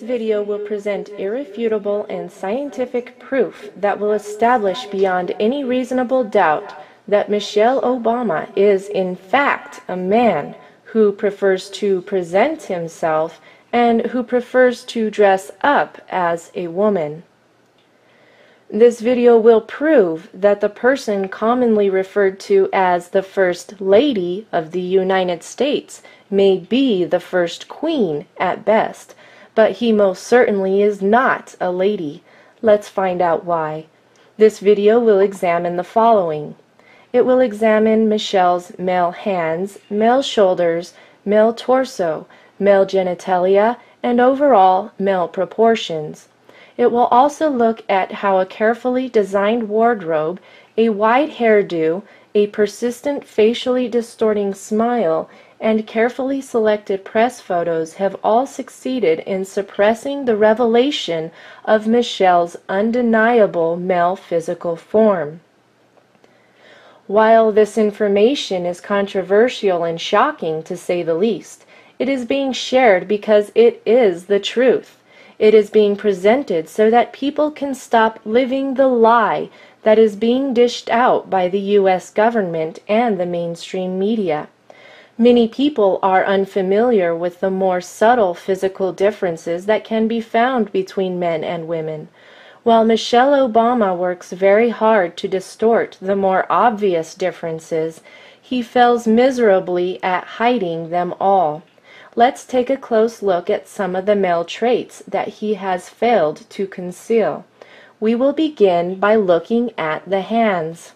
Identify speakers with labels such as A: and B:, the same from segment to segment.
A: video will present irrefutable and scientific proof that will establish beyond any reasonable doubt that Michelle Obama is in fact a man who prefers to present himself and who prefers to dress up as a woman. This video will prove that the person commonly referred to as the First Lady of the United States may be the First Queen at best, but he most certainly is not a lady. Let's find out why. This video will examine the following. It will examine Michelle's male hands, male shoulders, male torso, male genitalia, and overall male proportions. It will also look at how a carefully designed wardrobe, a wide hairdo, a persistent facially distorting smile, and carefully selected press photos have all succeeded in suppressing the revelation of Michelle's undeniable male physical form. While this information is controversial and shocking to say the least, it is being shared because it is the truth. It is being presented so that people can stop living the lie that is being dished out by the U.S. government and the mainstream media. Many people are unfamiliar with the more subtle physical differences that can be found between men and women. While Michelle Obama works very hard to distort the more obvious differences, he fails miserably at hiding them all. Let's take a close look at some of the male traits that he has failed to conceal. We will begin by looking at the hands.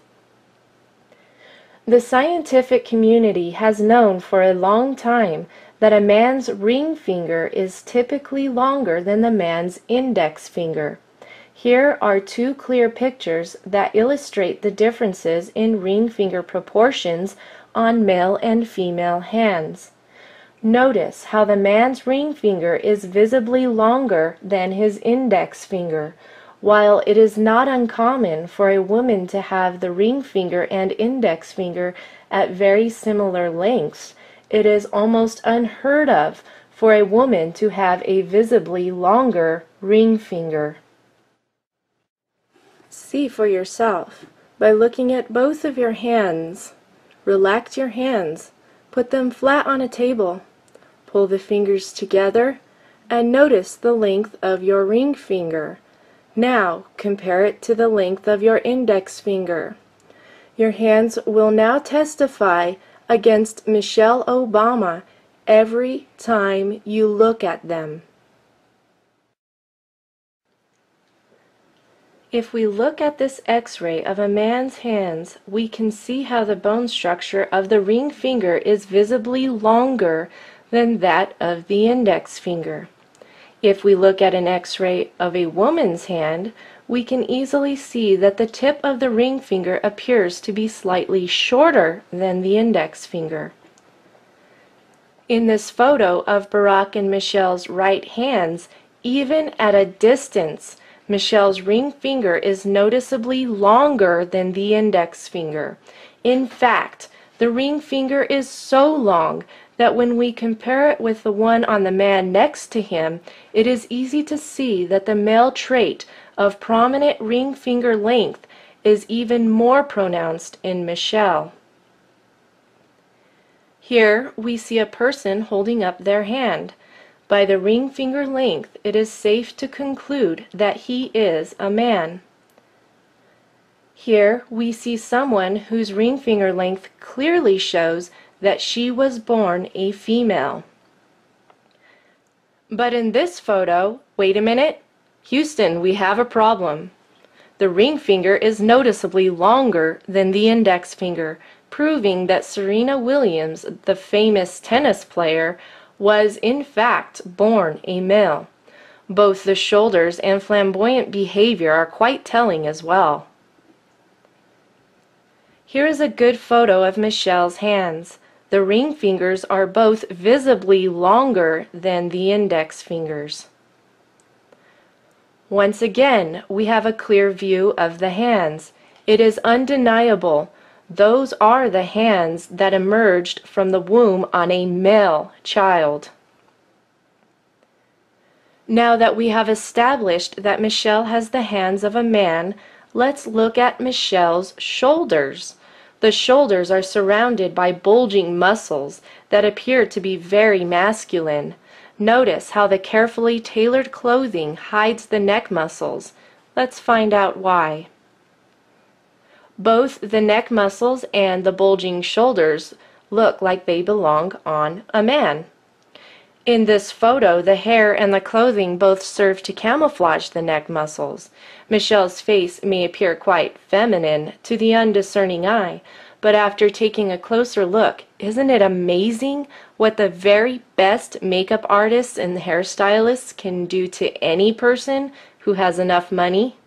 A: The scientific community has known for a long time that a man's ring finger is typically longer than the man's index finger. Here are two clear pictures that illustrate the differences in ring finger proportions on male and female hands. Notice how the man's ring finger is visibly longer than his index finger. While it is not uncommon for a woman to have the ring finger and index finger at very similar lengths, it is almost unheard of for a woman to have a visibly longer ring finger. See for yourself by looking at both of your hands. Relax your hands. Put them flat on a table. Pull the fingers together and notice the length of your ring finger. Now compare it to the length of your index finger. Your hands will now testify against Michelle Obama every time you look at them. If we look at this X-ray of a man's hands, we can see how the bone structure of the ring finger is visibly longer than that of the index finger. If we look at an X-ray of a woman's hand, we can easily see that the tip of the ring finger appears to be slightly shorter than the index finger. In this photo of Barack and Michelle's right hands, even at a distance, Michelle's ring finger is noticeably longer than the index finger. In fact, the ring finger is so long that when we compare it with the one on the man next to him, it is easy to see that the male trait of prominent ring finger length is even more pronounced in Michelle. Here we see a person holding up their hand. By the ring finger length, it is safe to conclude that he is a man. Here we see someone whose ring finger length clearly shows that she was born a female. But in this photo, wait a minute, Houston, we have a problem. The ring finger is noticeably longer than the index finger, proving that Serena Williams, the famous tennis player, was in fact born a male. Both the shoulders and flamboyant behavior are quite telling as well. Here is a good photo of Michelle's hands. The ring fingers are both visibly longer than the index fingers. Once again, we have a clear view of the hands. It is undeniable. Those are the hands that emerged from the womb on a male child. Now that we have established that Michelle has the hands of a man, let's look at Michelle's shoulders. The shoulders are surrounded by bulging muscles that appear to be very masculine. Notice how the carefully tailored clothing hides the neck muscles. Let's find out why. Both the neck muscles and the bulging shoulders look like they belong on a man. In this photo, the hair and the clothing both serve to camouflage the neck muscles. Michelle's face may appear quite feminine to the undiscerning eye, but after taking a closer look, isn't it amazing what the very best makeup artists and hairstylists can do to any person who has enough money?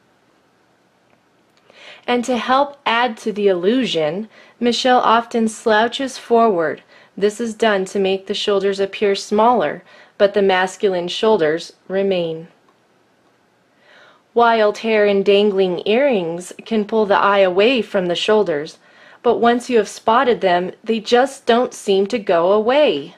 A: And to help add to the illusion, Michelle often slouches forward. This is done to make the shoulders appear smaller, but the masculine shoulders remain. Wild hair and dangling earrings can pull the eye away from the shoulders, but once you have spotted them, they just don't seem to go away.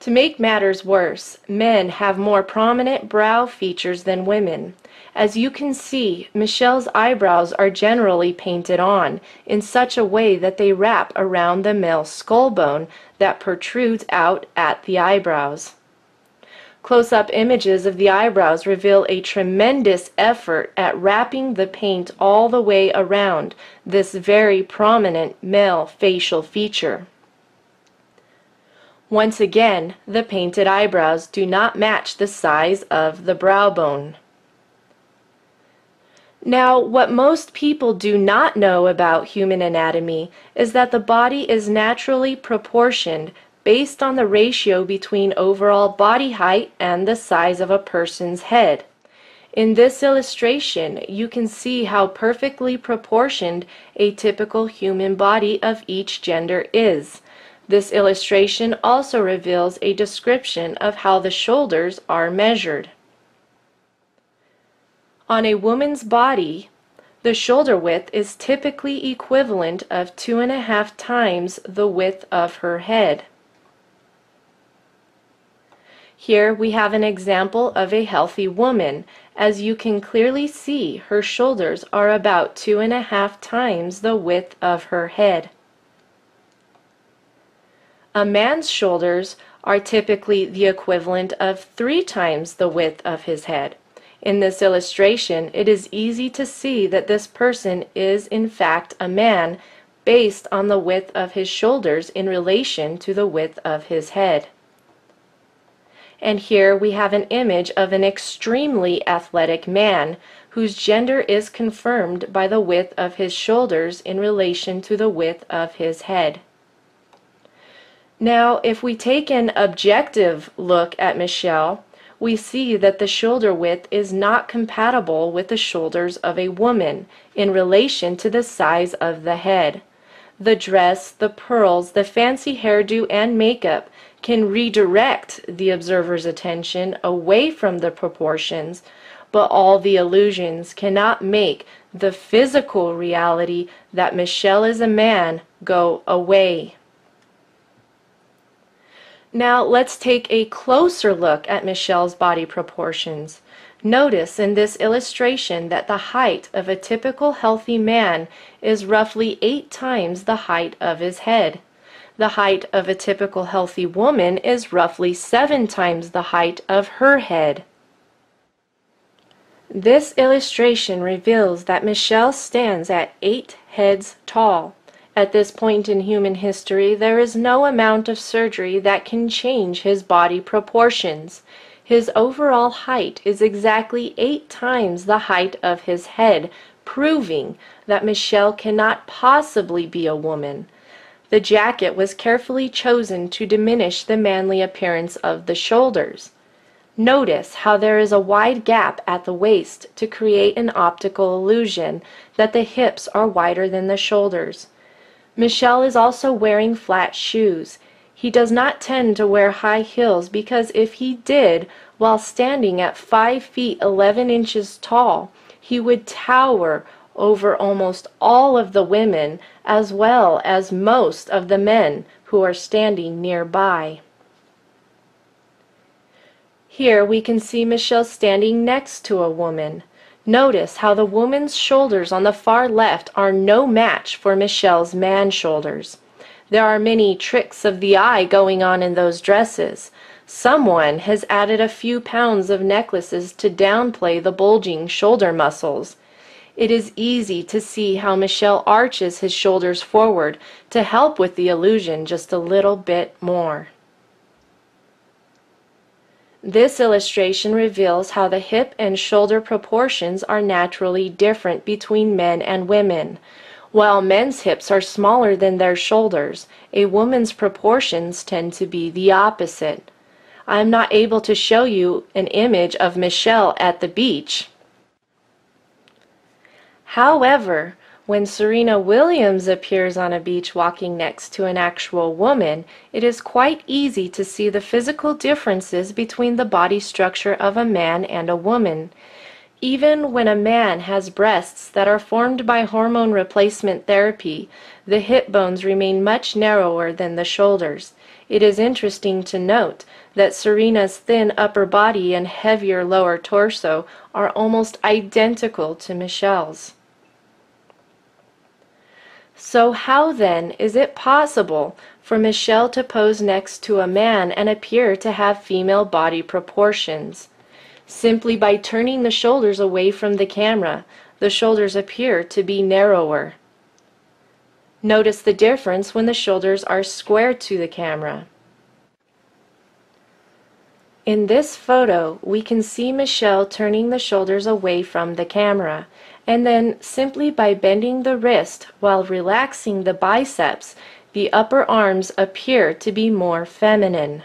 A: To make matters worse, men have more prominent brow features than women. As you can see, Michelle's eyebrows are generally painted on in such a way that they wrap around the male skull bone that protrudes out at the eyebrows. Close-up images of the eyebrows reveal a tremendous effort at wrapping the paint all the way around this very prominent male facial feature. Once again, the painted eyebrows do not match the size of the brow bone. Now, what most people do not know about human anatomy is that the body is naturally proportioned based on the ratio between overall body height and the size of a person's head. In this illustration, you can see how perfectly proportioned a typical human body of each gender is. This illustration also reveals a description of how the shoulders are measured. On a woman's body, the shoulder width is typically equivalent of 2.5 times the width of her head. Here we have an example of a healthy woman. As you can clearly see, her shoulders are about 2.5 times the width of her head. A man's shoulders are typically the equivalent of 3 times the width of his head. In this illustration, it is easy to see that this person is in fact a man based on the width of his shoulders in relation to the width of his head. And here we have an image of an extremely athletic man whose gender is confirmed by the width of his shoulders in relation to the width of his head. Now, if we take an objective look at Michelle, we see that the shoulder width is not compatible with the shoulders of a woman in relation to the size of the head. The dress, the pearls, the fancy hairdo, and makeup can redirect the observer's attention away from the proportions, but all the illusions cannot make the physical reality that Michelle is a man go away. Now let's take a closer look at Michelle's body proportions. Notice in this illustration that the height of a typical healthy man is roughly 8 times the height of his head. The height of a typical healthy woman is roughly 7 times the height of her head. This illustration reveals that Michelle stands at 8 heads tall. At this point in human history, there is no amount of surgery that can change his body proportions. His overall height is exactly 8 times the height of his head, proving that Michelle cannot possibly be a woman. The jacket was carefully chosen to diminish the manly appearance of the shoulders. Notice how there is a wide gap at the waist to create an optical illusion that the hips are wider than the shoulders. Michelle is also wearing flat shoes. He does not tend to wear high heels because if he did, while standing at 5 feet 11 inches tall, he would tower over almost all of the women as well as most of the men who are standing nearby. Here we can see Michelle standing next to a woman. Notice how the woman's shoulders on the far left are no match for Michelle's man shoulders. There are many tricks of the eye going on in those dresses. Someone has added a few pounds of necklaces to downplay the bulging shoulder muscles. It is easy to see how Michelle arches his shoulders forward to help with the illusion just a little bit more. This illustration reveals how the hip and shoulder proportions are naturally different between men and women. While men's hips are smaller than their shoulders, a woman's proportions tend to be the opposite. I am not able to show you an image of Michelle at the beach. However, when Serena Williams appears on a beach walking next to an actual woman, it is quite easy to see the physical differences between the body structure of a man and a woman. Even when a man has breasts that are formed by hormone replacement therapy, the hip bones remain much narrower than the shoulders. It is interesting to note that Serena's thin upper body and heavier lower torso are almost identical to Michelle's. So how then is it possible for Michelle to pose next to a man and appear to have female body proportions? Simply by turning the shoulders away from the camera, the shoulders appear to be narrower. Notice the difference when the shoulders are square to the camera. In this photo, we can see Michelle turning the shoulders away from the camera, and then simply by bending the wrist while relaxing the biceps, the upper arms appear to be more feminine.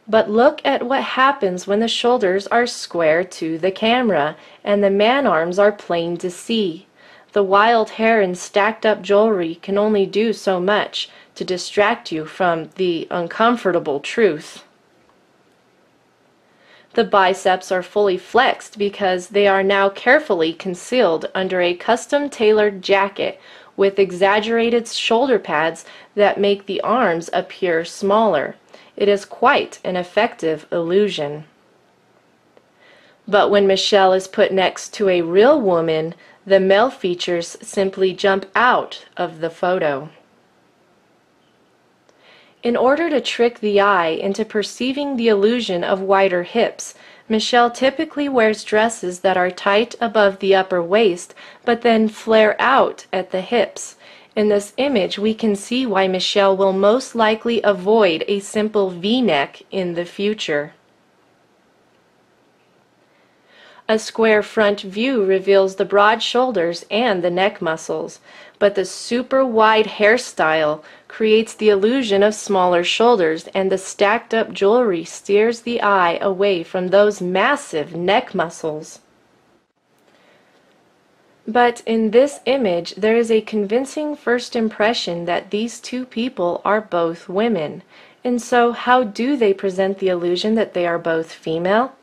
A: But look at what happens when the shoulders are square to the camera and the man arms are plain to see. The wild hair and stacked up jewelry can only do so much to distract you from the uncomfortable truth. The biceps are fully flexed because they are now carefully concealed under a custom-tailored jacket with exaggerated shoulder pads that make the arms appear smaller. It is quite an effective illusion. But when Michelle is put next to a real woman, the male features simply jump out of the photo. In order to trick the eye into perceiving the illusion of wider hips, Michelle typically wears dresses that are tight above the upper waist but then flare out at the hips. In this image, we can see why Michelle will most likely avoid a simple V-neck in the future. A square front view reveals the broad shoulders and the neck muscles, but the super wide hairstyle creates the illusion of smaller shoulders, and the stacked up jewelry steers the eye away from those massive neck muscles. But in this image, there is a convincing first impression that these two people are both women. And so how do they present the illusion that they are both female?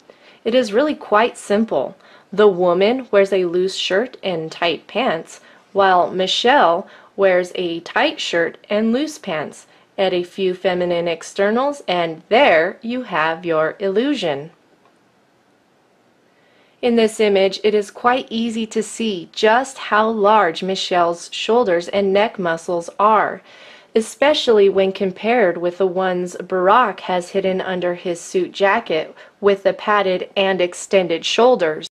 A: It is really quite simple. The woman wears a loose shirt and tight pants, while Michelle wears a tight shirt and loose pants. Add a few feminine externals, and there you have your illusion. In this image, it is quite easy to see just how large Michelle's shoulders and neck muscles are, especially when compared with the ones Barack has hidden under his suit jacket with the padded and extended shoulders.